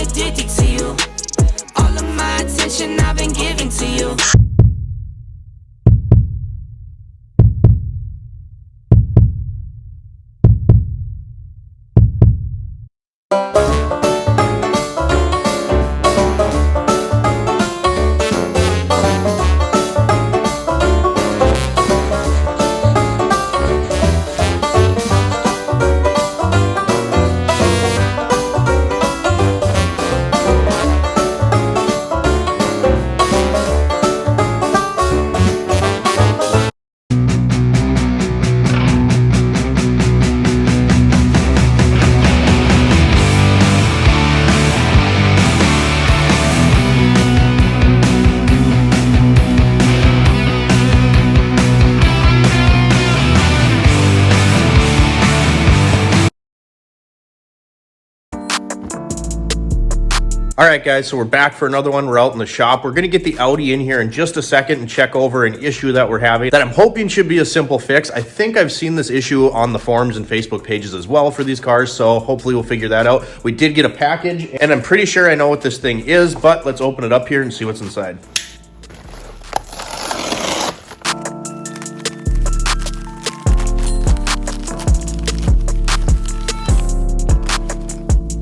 addicted to you. All of my attention I've been giving to you. All right, guys, so we're back for another one. We're out in the shop. We're going to get the Audi in here in just a second and check over an issue that we're having that I'm hoping should be a simple fix. I think I've seen this issue on the forums and Facebook pages as well for these cars, so hopefully we'll figure that out. We did get a package, and I'm pretty sure I know what this thing is, but let's open it up here and see what's inside.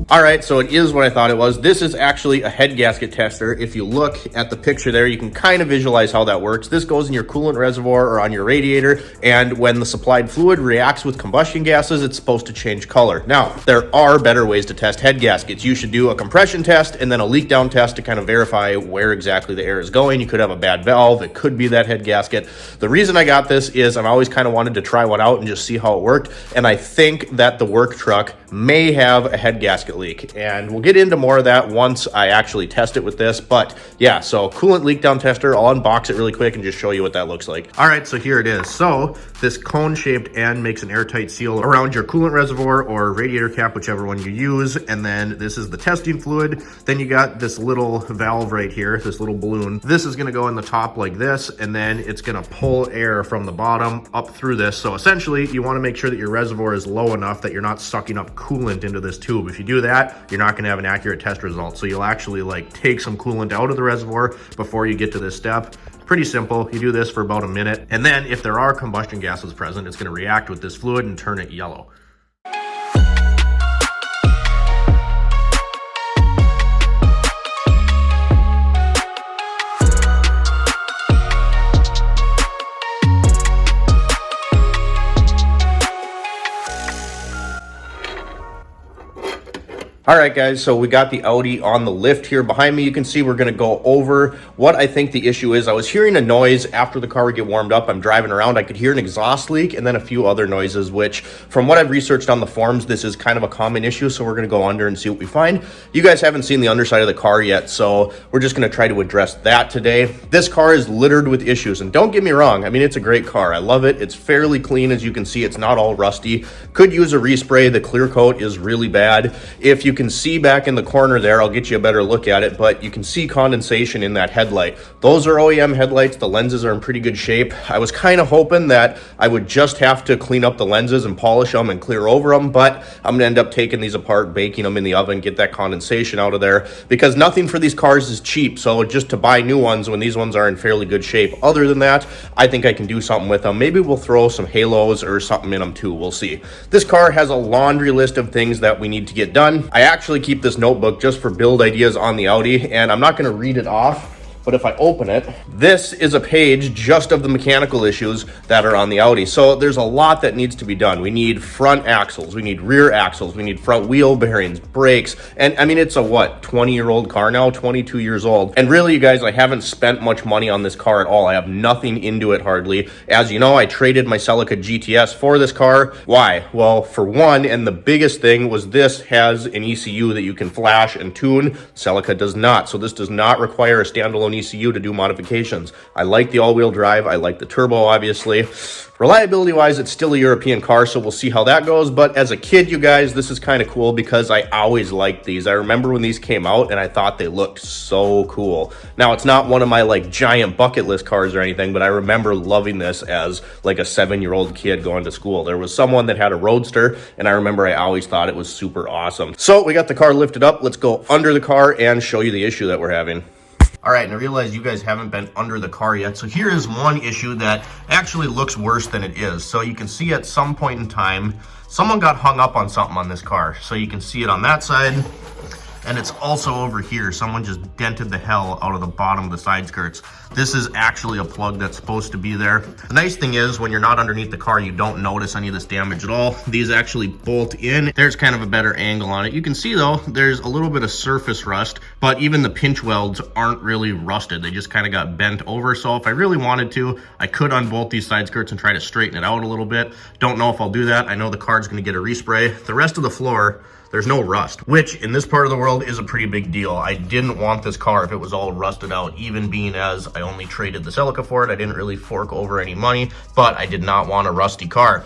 All right, so it is what I thought it was. This is actually a head gasket tester. If you look at the picture there, you can kind of visualize how that works. This goes in your coolant reservoir or on your radiator, and when the supplied fluid reacts with combustion gases, it's supposed to change color. Now, there are better ways to test head gaskets. You should do a compression test and then a leak down test to kind of verify where exactly the air is going. You could have a bad valve. It could be that head gasket. The reason I got this is I've always kind of wanted to try one out and just see how it worked, and I think that the work truck may have a head gasket leak, and we'll get into more of that once I actually test it with this. But yeah, so coolant leak down tester, I'll unbox it really quick and just show you what that looks like. All right, so here it is. So this cone shaped end makes an airtight seal around your coolant reservoir or radiator cap, whichever one you use, and then this is the testing fluid. Then you got this little valve right here, this little balloon. This is going to go in the top like this, and then it's going to pull air from the bottom up through this. So essentially you want to make sure that your reservoir is low enough that you're not sucking up coolant into this tube. If you do that, you're not going to have an accurate test result. So you'll actually like take some coolant out of the reservoir before you get to this step. Pretty simple. You do this for about a minute, and then if there are combustion gases present, it's going to react with this fluid and turn it yellow. All right, guys, so we got the Audi on the lift here. Behind me, you can see we're going to go over what I think the issue is. I was hearing a noise after the car would get warmed up. I'm driving around. I could hear an exhaust leak and then a few other noises, which from what I've researched on the forums, this is kind of a common issue. So we're going to go under and see what we find. You guys haven't seen the underside of the car yet, so we're just going to try to address that today. This car is littered with issues, and don't get me wrong. I mean, it's a great car. I love it. It's fairly clean. As you can see, it's not all rusty. Could use a respray. The clear coat is really bad. If you can see back in the corner there, I'll get you a better look at it, but you can see condensation in that headlight. Those are OEM headlights. The lenses are in pretty good shape. I was kind of hoping that I would just have to clean up the lenses and polish them and clear over them, but I'm gonna end up taking these apart, baking them in the oven, get that condensation out of there, because nothing for these cars is cheap. So just to buy new ones when these ones are in fairly good shape, other than that, I think I can do something with them. Maybe we'll throw some halos or something in them too. We'll see. This car has a laundry list of things that we need to get done. I actually keep this notebook just for build ideas on the Audi, and I'm not going to read it off, but if I open it, this is a page just of the mechanical issues that are on the Audi. So there's a lot that needs to be done. We need front axles, we need rear axles, we need front wheel bearings, brakes, and I mean, it's a what, 20-year-old car now, 22 years old. And really, you guys, I haven't spent much money on this car at all. I have nothing into it hardly. As you know, I traded my Celica GTS for this car. Why? Well, for one, and the biggest thing was this has an ECU that you can flash and tune. Celica does not. So this does not require a standalone ECU to do modifications. I like the all-wheel drive. I like the turbo, obviously. Reliability-wise, it's still a European car, so we'll see how that goes. But as a kid, you guys, this is kind of cool because I always liked these. I remember when these came out, and I thought they looked so cool. Now, it's not one of my, like, giant bucket list cars or anything, but I remember loving this as, like, a 7-year-old kid going to school. There was someone that had a Roadster, and I remember I always thought it was super awesome. So, we got the car lifted up. Let's go under the car and show you the issue that we're having. All right, and I realize you guys haven't been under the car yet. So here is one issue that actually looks worse than it is. So you can see at some point in time, someone got hung up on something on this car. So you can see it on that side, and it's also over here. Someone just dented the hell out of the bottom of the side skirts. This is actually a plug that's supposed to be there. The nice thing is when you're not underneath the car, you don't notice any of this damage at all. These actually bolt in. There's kind of a better angle on it. You can see though, there's a little bit of surface rust, but even the pinch welds aren't really rusted. They just kind of got bent over. So if I really wanted to, I could unbolt these side skirts and try to straighten it out a little bit. Don't know if I'll do that. I know the car's gonna get a respray. The rest of the floor, there's no rust, which in this part of the world is a pretty big deal. I didn't want this car if it was all rusted out, even being as I only traded the Celica for it. I didn't really fork over any money, but I did not want a rusty car.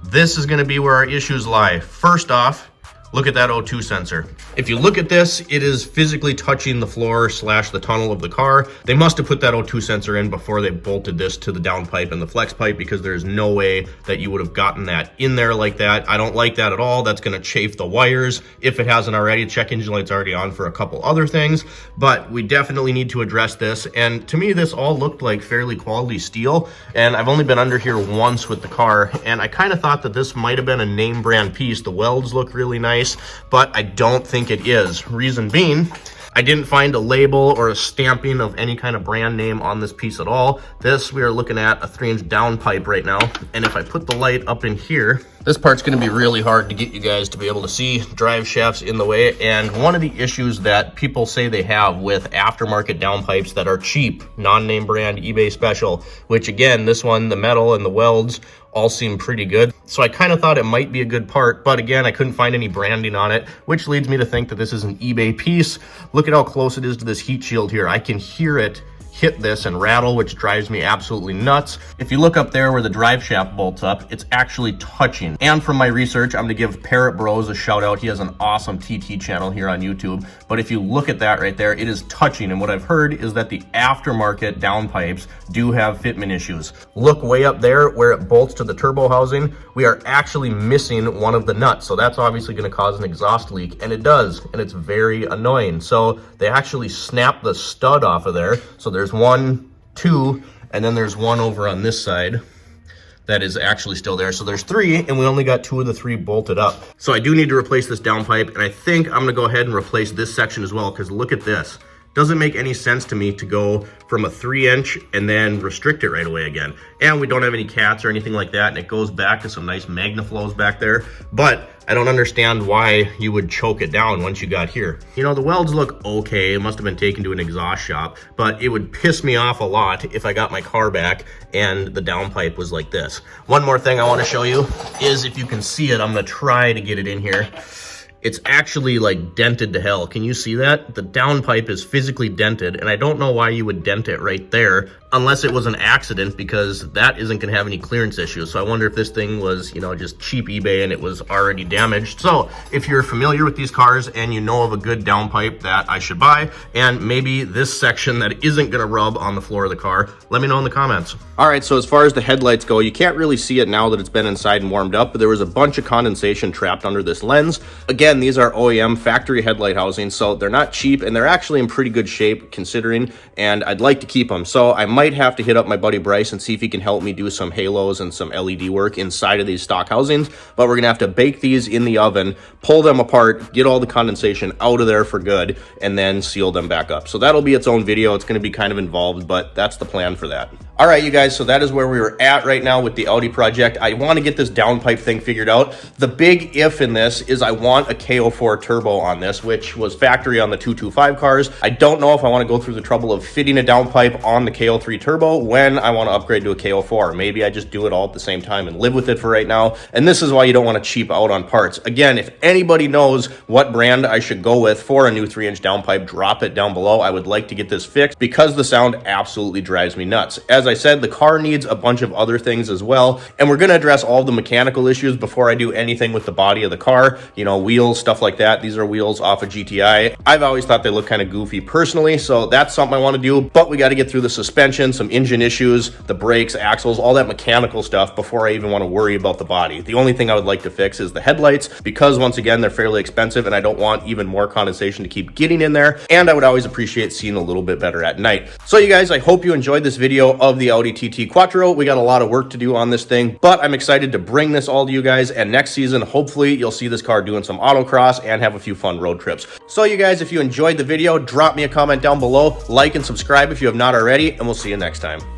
This is gonna be where our issues lie. First off, look at that O2 sensor. If you look at this, it is physically touching the floor / the tunnel of the car. They must have put that O2 sensor in before they bolted this to the downpipe and the flex pipe, because there's no way that you would have gotten that in there like that. I don't like that at all. That's gonna chafe the wires. If it hasn't already, check engine light's already on for a couple other things, but we definitely need to address this. And to me, this all looked like fairly quality steel. And I've only been under here once with the car, and I kind of thought that this might have been a name brand piece. The welds look really nice, but I don't think it is. Reason being, I didn't find a label or a stamping of any kind of brand name on this piece at all. This, we are looking at a 3-inch downpipe right now. And if I put the light up in here, this part's gonna be really hard to get you guys to be able to see. Drive shaft's in the way. And one of the issues that people say they have with aftermarket downpipes that are cheap, non-name brand, eBay special, which again, this one, the metal and the welds, all seem pretty good. So I kind of thought it might be a good part, but again, I couldn't find any branding on it, which leads me to think that this is an eBay piece. Look at how close it is to this heat shield here. I can hear it hit this and rattle, which drives me absolutely nuts. If you look up there where the drive shaft bolts up, it's actually touching. And from my research, I'm gonna give Parrot Bros a shout out. He has an awesome TT channel here on YouTube. But if you look at that right there, it is touching. And what I've heard is that the aftermarket downpipes do have fitment issues. Look way up there where it bolts to the turbo housing. We are actually missing one of the nuts. So that's obviously gonna cause an exhaust leak, and it does, and it's very annoying. So they actually snap the stud off of there. So there's 1, 2, and then there's one over on this side that is actually still there. So there's 3, and we only got 2 of the 3 bolted up. So I do need to replace this downpipe, and I think I'm gonna go ahead and replace this section as well, because look at this. Doesn't make any sense to me to go from a 3-inch and then restrict it right away again. And we don't have any cats or anything like that, and it goes back to some nice MagnaFlows back there. But I don't understand why you would choke it down once you got here. You know, the welds look okay. It must have been taken to an exhaust shop, but it would piss me off a lot if I got my car back and the downpipe was like this. One more thing I want to show you is, if you can see it, I'm gonna try to get it in here. It's actually like dented to hell. Can you see that? The downpipe is physically dented, and I don't know why you would dent it right there unless it was an accident, because that isn't gonna have any clearance issues. So I wonder if this thing was, you know, just cheap eBay and it was already damaged. So if you're familiar with these cars and you know of a good downpipe that I should buy, and maybe this section that isn't gonna rub on the floor of the car, let me know in the comments. All right, so as far as the headlights go, you can't really see it now that it's been inside and warmed up, but there was a bunch of condensation trapped under this lens. Again, these are OEM factory headlight housings, so they're not cheap, and they're actually in pretty good shape considering, and I'd like to keep them. So I might have to hit up my buddy Bryce and see if he can help me do some halos and some LED work inside of these stock housings, but we're gonna have to bake these in the oven, pull them apart, get all the condensation out of there for good, and then seal them back up. So that'll be its own video. It's gonna be kind of involved, but that's the plan for that. All right, you guys, so that is where we were at right now with the Audi project. I want to get this downpipe thing figured out. The big if in this is I want a KO4 turbo on this, which was factory on the 225 cars. I don't know if I want to go through the trouble of fitting a downpipe on the KO3 turbo when I want to upgrade to a KO4. Maybe I just do it all at the same time and live with it for right now. And this is why you don't want to cheap out on parts. Again, if anybody knows what brand I should go with for a new 3-inch downpipe, drop it down below. I would like to get this fixed because the sound absolutely drives me nuts. As I said, the car needs a bunch of other things as well, and we're going to address all the mechanical issues before I do anything with the body of the car. You know, wheels, stuff like that. These are wheels off of GTI. I've always thought they look kind of goofy personally, so that's something I want to do, but we got to get through the suspension, some engine issues, the brakes, axles, all that mechanical stuff before I even want to worry about the body. The only thing I would like to fix is the headlights, because once again, they're fairly expensive and I don't want even more condensation to keep getting in there, and I would always appreciate seeing a little bit better at night. So you guys, I hope you enjoyed this video of the Audi TT Quattro. We got a lot of work to do on this thing, but I'm excited to bring this all to you guys, and next season, hopefully you'll see this car doing some autocross and have a few fun road trips. So you guys, if you enjoyed the video, drop me a comment down below, like and subscribe if you have not already, and we'll see you next time.